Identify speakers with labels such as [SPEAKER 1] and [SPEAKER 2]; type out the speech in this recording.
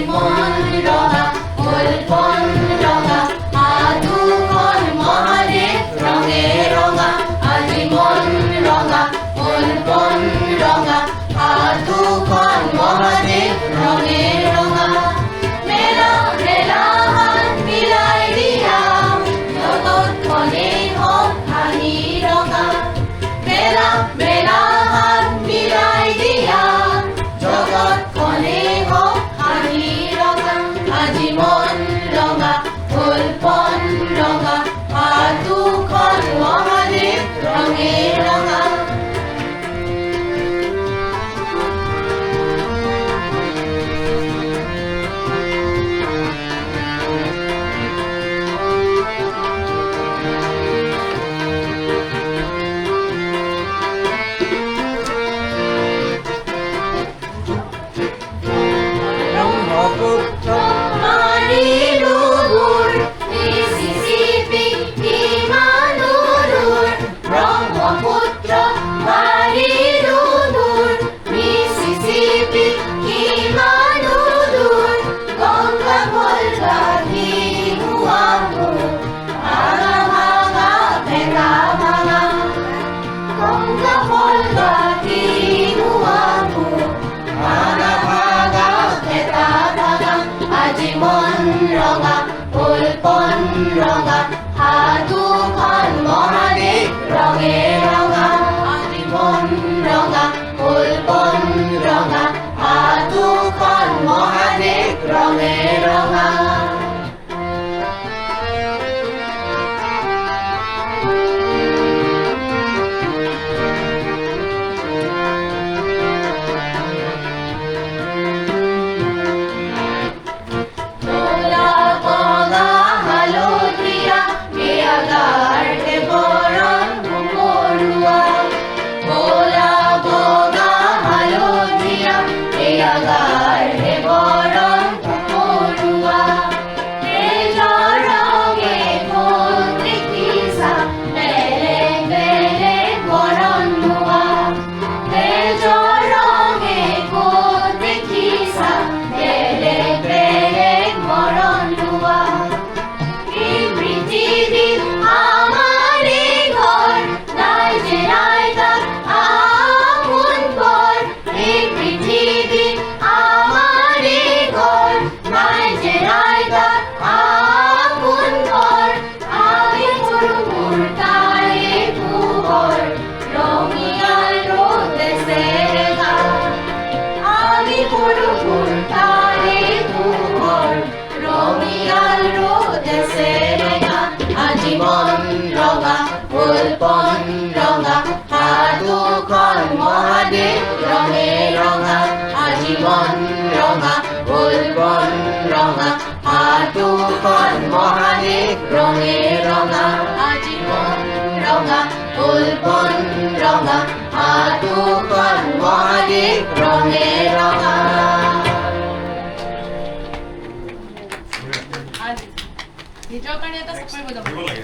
[SPEAKER 1] মন রঙা উলপন রঙা আদুখন মহাদেব রঙে রঙা আজি মন রঙা উলপন রঙা আদুখন মহাদেব রঙে রঙা মেলা মেলা হাত মিলাই দিয়া জগৎখনে হোক হাঁহি রঙা মেলা মেলা হাত মিলাই দিয়া জগৎখনে হোক হাঁহি রঙা আজি মন রঙা উলপন রঙা আদুখন মহাদেব রঙে রঙা রঙা উলপন রঙা আদুখন মহাদেব রঙে রঙা আজি মন রঙা উলপন রঙা আদুখন মহাদেব রঙে রঙা আজি মন রঙা উলপন রঙা আদুখন মহাদেব রঙে রঙা আজি মন রঙা উলপন রঙা আদুখন মহাদেব রঙে রঙা আজি মন রঙা উলপন রঙা আদুখন মহাদেব রঙে রঙা
[SPEAKER 2] নিজৰ কাৰণে এটা চাকৰি বজাব লাগে